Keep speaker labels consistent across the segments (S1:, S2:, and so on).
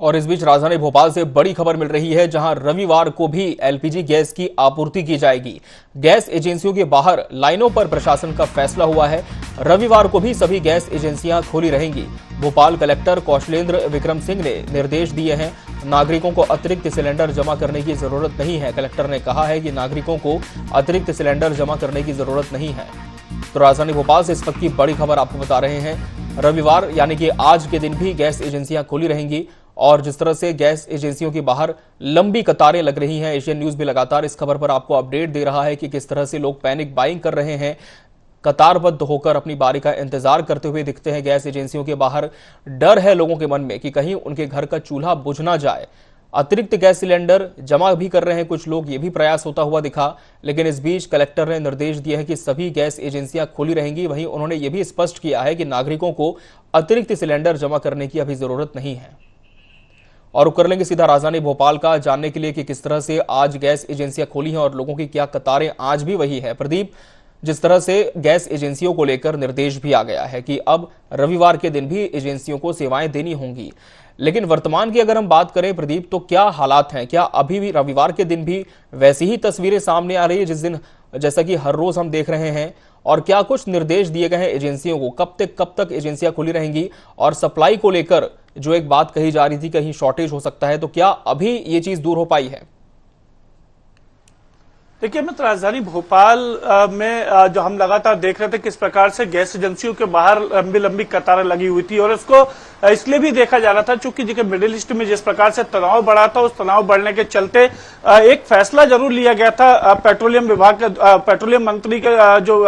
S1: और इस बीच राजधानी भोपाल से बड़ी खबर मिल रही है, जहां रविवार को भी एलपीजी गैस की आपूर्ति की जाएगी। गैस एजेंसियों के बाहर लाइनों पर प्रशासन का फैसला हुआ है। रविवार को भी सभी गैस एजेंसियां खुली रहेंगी। भोपाल कलेक्टर कौशलेंद्र विक्रम सिंह ने निर्देश दिए हैं, नागरिकों को अतिरिक्त सिलेंडर जमा करने की जरूरत नहीं है। कलेक्टर ने कहा है कि नागरिकों को अतिरिक्त सिलेंडर जमा करने की जरूरत नहीं है। तो राजधानी भोपाल से इस वक्त की बड़ी खबर आपको बता रहे हैं। रविवार यानी कि आज के दिन भी गैस एजेंसियां खुली रहेंगी और जिस तरह से गैस एजेंसियों के बाहर लंबी कतारें लग रही हैं, एशियन न्यूज भी लगातार इस खबर पर आपको अपडेट दे रहा है कि किस तरह से लोग पैनिक बाइंग कर रहे हैं, कतारबद्ध होकर अपनी बारी का इंतजार करते हुए दिखते हैं। गैस एजेंसियों के बाहर डर है लोगों के मन में कि कहीं उनके घर का चूल्हा बुझ ना जाए। अतिरिक्त गैस सिलेंडर जमा भी कर रहे हैं कुछ लोग, ये भी प्रयास होता हुआ दिखा। लेकिन इस बीच कलेक्टर ने निर्देश दिए हैं कि सभी गैस एजेंसियां खुली रहेंगी। वहीं उन्होंने ये भी स्पष्ट किया है कि नागरिकों को अतिरिक्त सिलेंडर जमा करने की अभी जरूरत नहीं है। और कर लेंगे सीधा राजधानी भोपाल का जानने के लिए कि किस तरह से आज गैस एजेंसियां खोली हैं और लोगों की क्या कतारें आज भी वही है। प्रदीप, जिस तरह से गैस एजेंसियों को लेकर निर्देश भी आ गया है कि अब रविवार के दिन भी एजेंसियों को सेवाएं देनी होंगी, लेकिन वर्तमान की अगर हम बात करें प्रदीप, तो क्या हालात हैं? क्या अभी भी रविवार के दिन भी वैसी ही तस्वीरें सामने आ रही है जिस दिन, जैसा कि हर रोज हम देख रहे हैं? और क्या कुछ निर्देश दिए गए हैं एजेंसियों को, कब तक एजेंसियां खुली रहेंगी? और सप्लाई को लेकर जो एक बात कही जा रही थी कहीं शॉर्टेज हो सकता है, तो क्या अभी ये चीज दूर हो पाई है?
S2: देखिए, मैं तो राजधानी भोपाल में जो हम लगातार देख रहे थे किस प्रकार से गैस एजेंसियों के बाहर लंबी लंबी कतारें लगी हुई थी, और इसको इसलिए भी देखा जा रहा था क्योंकि देखिए मिडिल ईस्ट में जिस प्रकार से तनाव बढ़ा था, उस तनाव बढ़ने के चलते एक फैसला जरूर लिया गया था पेट्रोलियम विभाग का, पेट्रोलियम मंत्री का जो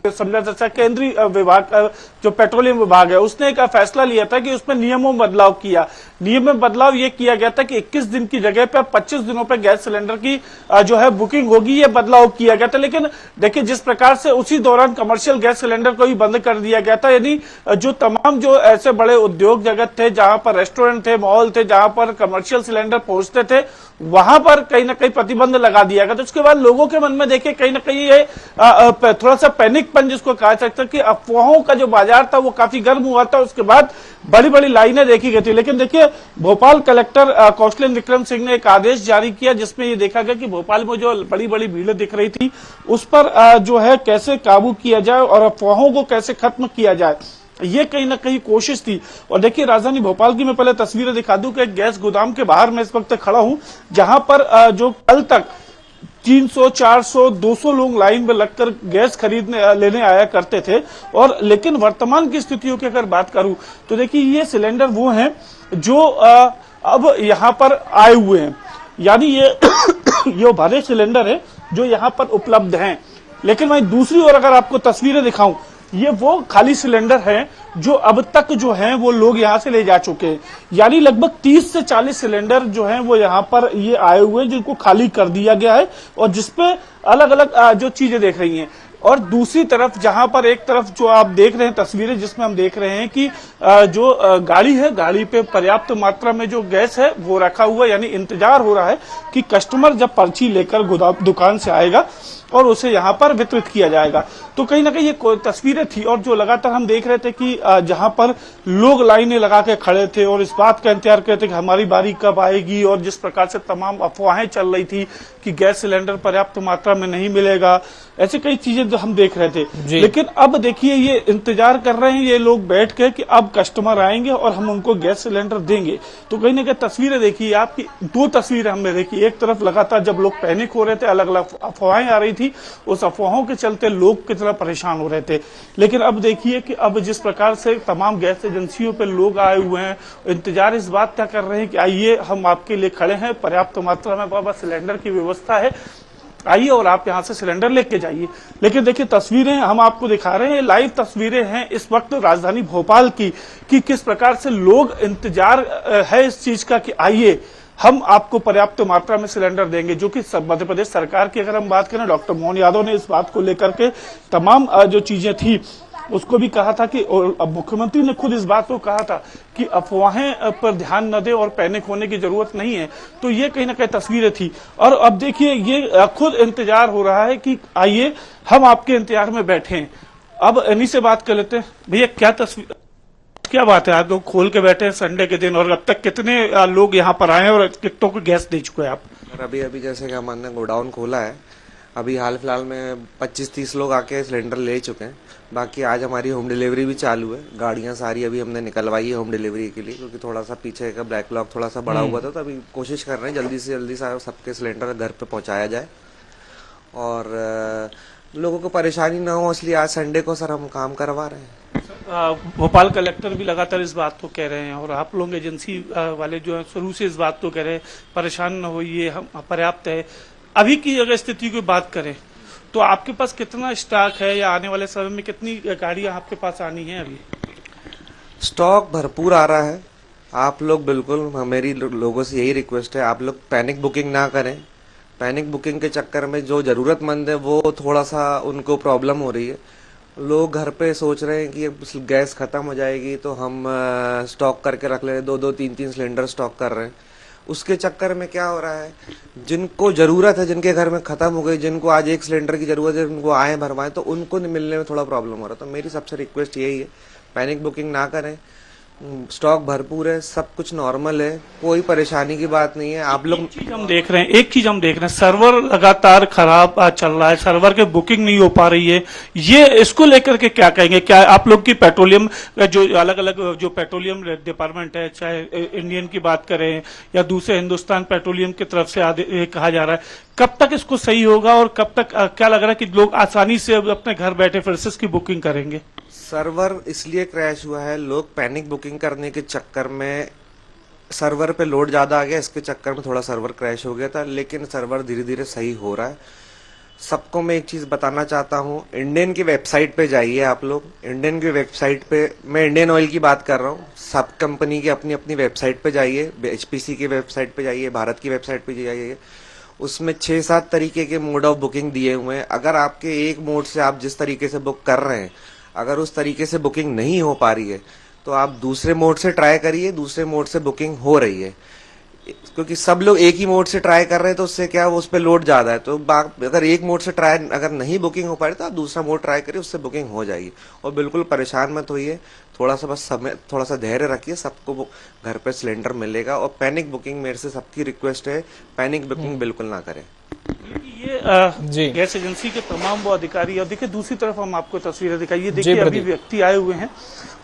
S2: समझा जा सकता केंद्रीय विभाग जो पेट्रोलियम विभाग है, उसने एक फैसला लिया था कि उसमें नियमों में बदलाव किया। नियम में बदलाव ये किया गया था कि 21 दिन की जगह पे 25 दिनों पे गैस सिलेंडर की जो है बुकिंग होगी, ये बदलाव किया गया था। लेकिन देखिए जिस प्रकार से उसी दौरान कमर्शियल गैस सिलेंडर को भी बंद कर दिया गया था, यानी जो तमाम जो ऐसे बड़े उद्योग जगत थे, जहां पर रेस्टोरेंट थे, मॉल थे, जहां पर कमर्शियल सिलेंडर पहुंचते थे, वहां पर कहीं ना कहीं प्रतिबंध लगा दिया गया। तो उसके बाद लोगों के मन में देखिए कहीं ना कहीं ये थोड़ा सा पैनिकपन जिसको कहा जा सकता है कि अफवाहों का जो बाजार था वो काफी गर्म हुआ था। उसके बाद बड़ी बड़ी लाइनें देखी गई थी। लेकिन देखिए भोपाल कलेक्टर कौशलेंद्र विक्रम सिंह ने एक आदेश जारी किया जिसमें ये देखा गया कि भोपाल में जो बड़ी बड़ी भीड़ें दिख रही थी उस पर जो है कैसे काबू किया जाए और अफवाहों को कैसे खत्म किया जाए, ये कहीं ना कहीं कोशिश थी। और देखिए राजधानी भोपाल की मैं पहले तस्वीरें दिखा दूं कि एक गैस गोदाम के बाहर मैं इस वक्त खड़ा हूं, जहां पर जो कल तक 300, 400, 200 लोग लाइन में लगकर गैस खरीदने लेने आया करते थे। और लेकिन वर्तमान की स्थितियों की अगर बात करूं तो देखिए ये सिलेंडर वो हैं जो अब यहां पर आए हुए हैं, यानी ये भरे सिलेंडर है जो यहां पर उपलब्ध हैं। लेकिन वहीं दूसरी ओर अगर आपको तस्वीरें दिखाऊं, ये वो खाली सिलेंडर हैं जो अब तक जो हैं वो लोग यहां से ले जा चुके हैं। यानी लगभग 30 से 40 सिलेंडर जो हैं वो यहां पर ये आए हुए हैं जिनको खाली कर दिया गया है और जिसपे अलग अलग जो चीजें देख रही हैं। और दूसरी तरफ जहां पर एक तरफ जो आप देख रहे हैं तस्वीरें, जिसमें हम देख रहे हैं कि जो गाड़ी है, गाड़ी पे पर्याप्त मात्रा में जो गैस है वो रखा हुआ है, यानी इंतजार हो रहा है कि कस्टमर जब पर्ची लेकर दुकान से आएगा और उसे यहां पर वितरित किया जाएगा। तो कहीं ना कहीं ये तस्वीरें थी और जो लगातार हम देख रहे थे कि जहां पर लोग लाइनें लगा के खड़े थे और इस बात का इंतजार करते थे कि हमारी बारी कब आएगी, और जिस प्रकार से तमाम अफवाहें चल रही थी कि गैस सिलेंडर पर्याप्त मात्रा में नहीं मिलेगा, ऐसी कई चीजें जो हम देख रहे थे। लेकिन अब देखिए ये इंतजार कर रहे हैं ये लोग बैठ के कि अब कस्टमर आएंगे और हम उनको गैस सिलेंडर देंगे। तो कहीं ना कहीं तस्वीरें देखिए आपकी, दो तस्वीरें हमने देखी। एक तरफ लगातार जब लोग पैनिक हो रहे थे, अलग अलग अफवाहें आ रही थी, उस अफवाहों के चलते लोग कितना परेशान हो रहे थे। लेकिन अब देखिए कि अब जिस प्रकार से तमाम गैस एजेंसियों पे लोग आए हुए हैं, इंतजार इस बात का कर रहे हैं कि आइए हम आपके लिए खड़े हैं, पर्याप्त मात्रा में बाबा सिलेंडर की व्यवस्था है, आइए और आप यहां से सिलेंडर लेके जाइए। लेकिन देखिए तस्वीरें हम आपको दिखा रहे हैं, लाइव तस्वीरें हैं इस वक्त राजधानी भोपाल की कि किस प्रकार से लोग इंतजार है इस चीज का कि आइए हम आपको पर्याप्त मात्रा में सिलेंडर देंगे। जो कि मध्य प्रदेश सरकार की अगर हम बात करें, डॉक्टर मोहन यादव ने इस बात को लेकर के तमाम जो चीजें थी उसको भी कहा था कि, और अब मुख्यमंत्री ने खुद इस बात को कहा था कि अफवाहें पर ध्यान न दे और पैनिक होने की जरूरत नहीं है। तो ये कहीं ना कहीं तस्वीरें थी और अब देखिए ये खुद इंतजार हो रहा है कि आइए हम आपके इंतजार में बैठे हैं। अब इन्हीं से बात कर लेते हैं। भैया क्या तस्वीर क्या बात है, आप लोग खोल के बैठे हैं संडे के दिन, और अब तक कितने लोग यहाँ पर आए हैं और कितनों को गैस दे चुके हैं आप?
S3: और अभी जैसे कि हमने गोडाउन खोला है, अभी हाल फिलहाल में 25-30 लोग आके सिलेंडर ले चुके हैं। बाकी आज हमारी होम डिलीवरी भी चालू है, गाड़ियां सारी अभी हमने निकलवाई है होम डिलीवरी के लिए, क्योंकि थोड़ा सा पीछे का बैकलॉग थोड़ा सा बड़ा हुआ था, तो अभी कोशिश कर रहे हैं जल्दी से जल्दी सबके सिलेंडर घर पे पहुंचाया जाए और लोगों को परेशानी ना हो, इसलिए आज संडे को सर हम काम करवा रहे हैं।
S2: भोपाल कलेक्टर भी लगातार इस बात को कह रहे हैं और आप लोग एजेंसी वाले जो है शुरू से इस बात को कह रहे हैं परेशान न होइए, हम पर्याप्त है। अभी की अगर स्थिति की बात करें तो आपके पास कितना स्टॉक है, या आने वाले समय में कितनी गाड़ियां आपके पास आनी है? अभी
S3: स्टॉक भरपूर आ रहा है। आप लोग बिल्कुल, मेरी लोगों से यही रिक्वेस्ट है, आप लोग पैनिक बुकिंग ना करें। पैनिक बुकिंग के चक्कर में जो जरूरतमंद है वो थोड़ा सा उनको प्रॉब्लम हो रही है। लोग घर पे सोच रहे हैं कि गैस खत्म हो जाएगी तो हम स्टॉक करके रख ले रहे, 2-2, 3-3 सिलेंडर स्टॉक कर रहे हैं। उसके चक्कर में क्या हो रहा है, जिनको जरूरत है, जिनके घर में खत्म हो गई, जिनको आज 1 सिलेंडर की जरूरत है, उनको आए भरवाएं, तो उनको मिलने में थोड़ा प्रॉब्लम हो रहा है। तो मेरी सबसे रिक्वेस्ट यही है, पैनिक बुकिंग ना करें, स्टॉक भरपूर है, सब कुछ नॉर्मल है, कोई परेशानी की बात नहीं है। आप लोग
S2: एक चीज हम देख रहे हैं, सर्वर लगातार खराब चल रहा है, सर्वर के बुकिंग नहीं हो पा रही है। ये इसको लेकर के क्या कहेंगे? क्या आप लोग की पेट्रोलियम जो अलग अलग जो पेट्रोलियम डिपार्टमेंट है, चाहे इंडियन की बात करें या दूसरे हिंदुस्तान पेट्रोलियम की तरफ से कहा जा रहा है, कब तक इसको सही होगा और कब तक क्या लग रहा है कि लोग आसानी से अपने घर बैठे फिर से इसकी बुकिंग करेंगे?
S3: सर्वर इसलिए क्रैश हुआ है, लोग पैनिक बुकिंग करने के चक्कर में सर्वर पे लोड ज्यादा आ गया, इसके चक्कर में थोड़ा सर्वर क्रैश हो गया था, लेकिन सर्वर धीरे धीरे सही हो रहा है। सबको मैं एक चीज बताना चाहता हूँ, इंडियन की वेबसाइट पे जाइए आप लोग। इंडियन की वेबसाइट पे, मैं इंडियन ऑयल की बात कर रहा हूँ, सब कंपनी की अपनी अपनी वेबसाइट पे जाइए, एचपीसी की वेबसाइट पे जाइए, भारत की वेबसाइट पे जाइए। उसमें 6-7 तरीके के मोड ऑफ बुकिंग दिए हुए हैं। अगर आपके एक मोड से आप जिस तरीके से बुक कर रहे हैं, अगर उस तरीके से बुकिंग नहीं हो पा रही है तो आप दूसरे मोड से ट्राई करिए, दूसरे मोड से बुकिंग हो रही है। क्योंकि सब लोग एक ही मोड से ट्राई कर रहे हैं, तो उससे क्या उस पर लोड ज्यादा है। तो अगर एक मोड से ट्राई अगर नहीं बुकिंग हो पा रही तो आप दूसरा मोड ट्राई करिए, उससे बुकिंग हो जाएगी। और बिल्कुल परेशान मत होइए, थोड़ा सा बस समय, थोड़ा सा धैर्य रखिए, सबको घर पे सिलेंडर मिलेगा। और पैनिक बुकिंग मेरे से सबकी रिक्वेस्ट है, पैनिक बुकिंग बिल्कुल ना करें।
S2: ये गैस एजेंसी के तमाम वो अधिकारी, और देखिए दूसरी तरफ हम आपको तस्वीरें दिखाइए, देखिए अभी व्यक्ति आए हुए हैं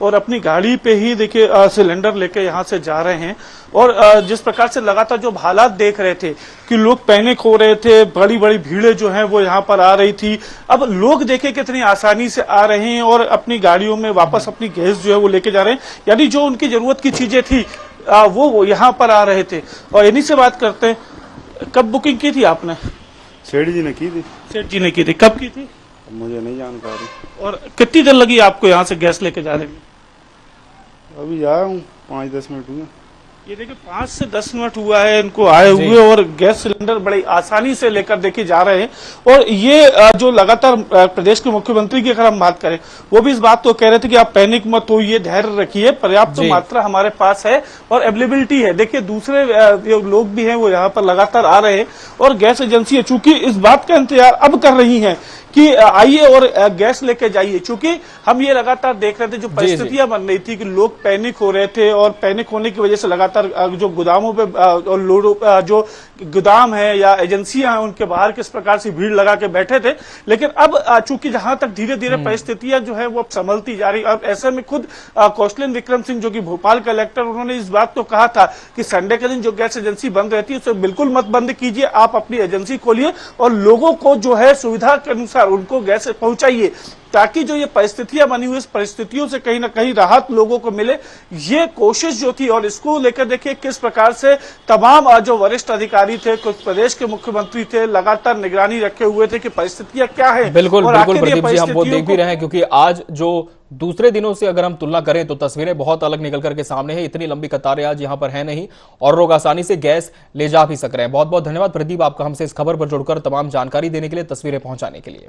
S2: और अपनी गाड़ी पे ही देखिए सिलेंडर लेके यहाँ से जा रहे हैं। और जिस प्रकार से लगातार जो हालात देख रहे थे कि लोग पैनिक हो रहे थे, बड़ी बड़ी भीड़ें जो हैं वो यहाँ पर आ रही थी, अब लोग देखे कितनी आसानी से आ रहे हैं और अपनी गाड़ियों में वापस अपनी गैस जो है वो लेके जा रहे हैं। यानी जो उनकी जरूरत की चीजें थी वो यहाँ पर आ रहे थे। और इन्हीं से बात करते हैं, कब बुकिंग की थी आपने?
S4: सेठ जी ने की थी।
S2: सेठ जी ने की थी, कब की थी?
S4: मुझे नहीं जानकारी।
S2: और कितनी देर लगी आपको यहाँ से गैस लेके जाने में?
S4: अभी आया हूँ, 5-10 मिनट हुए।
S2: ये देखिए 5 से 10 मिनट हुआ है इनको आए हुए, और गैस सिलेंडर बड़ी आसानी से लेकर देखे जा रहे हैं। और ये जो लगातार प्रदेश के मुख्यमंत्री की अगर हम बात करें, वो भी इस बात को कह रहे थे कि आप पैनिक मत होइए, धैर्य रखिए, पर्याप्त मात्रा हमारे पास है और अवेलेबिलिटी है। देखिए दूसरे जो लोग भी हैं वो यहाँ पर लगातार आ रहे हैं और गैस एजेंसी चूंकि इस बात का इंतजार अब कर रही है कि आइए और गैस लेके जाइए। चूंकि हम ये लगातार देख रहे थे, जो परिस्थितियां बन रही थी कि लोग पैनिक हो रहे थे और पैनिक होने की वजह से लगातार जो गोदामों पे और जो गोदाम है या एजेंसियां हैं उनके बाहर किस प्रकार से भीड़ लगा के बैठे थे। लेकिन अब चूंकि जहां तक धीरे धीरे परिस्थितियां जो है वो अब संभलती जा रही। अब ऐसे में खुद कौशलेंद्र विक्रम सिंह जो कि भोपाल कलेक्टर, उन्होंने इस बात को कहा था कि संडे के दिन जो गैस एजेंसी बंद रहती है उसे बिल्कुल मत बंद कीजिए, आप अपनी एजेंसी खोलिए और लोगों को जो है सुविधा के अनुसार उनको गैस पहुंचाइए, ताकि जो ये परिस्थितियां बनी हुई, इस परिस्थितियों से कहीं ना कहीं राहत लोगों को मिले। ये कोशिश जो थी, और इसको लेकर देखिए किस प्रकार से तमाम जो वरिष्ठ अधिकारी थे, कुछ प्रदेश के मुख्यमंत्री थे, लगातार निगरानी रखे हुए थे कि परिस्थितियां क्या है।
S1: बिल्कुल बिल्कुल प्रदीप जी, हम वो देख भी रहे हैं, क्योंकि आज जो दूसरे दिनों से अगर हम तुलना करें तो तस्वीरें बहुत अलग निकल करके सामने है। इतनी लंबी कतारें आज यहां पर है नहीं और लोग आसानी से गैस ले जा भी सक रहे हैं। बहुत बहुत धन्यवाद प्रदीप आपका हमसे इस खबर पर जुड़कर तमाम जानकारी देने के लिए, तस्वीरें पहुंचाने के लिए।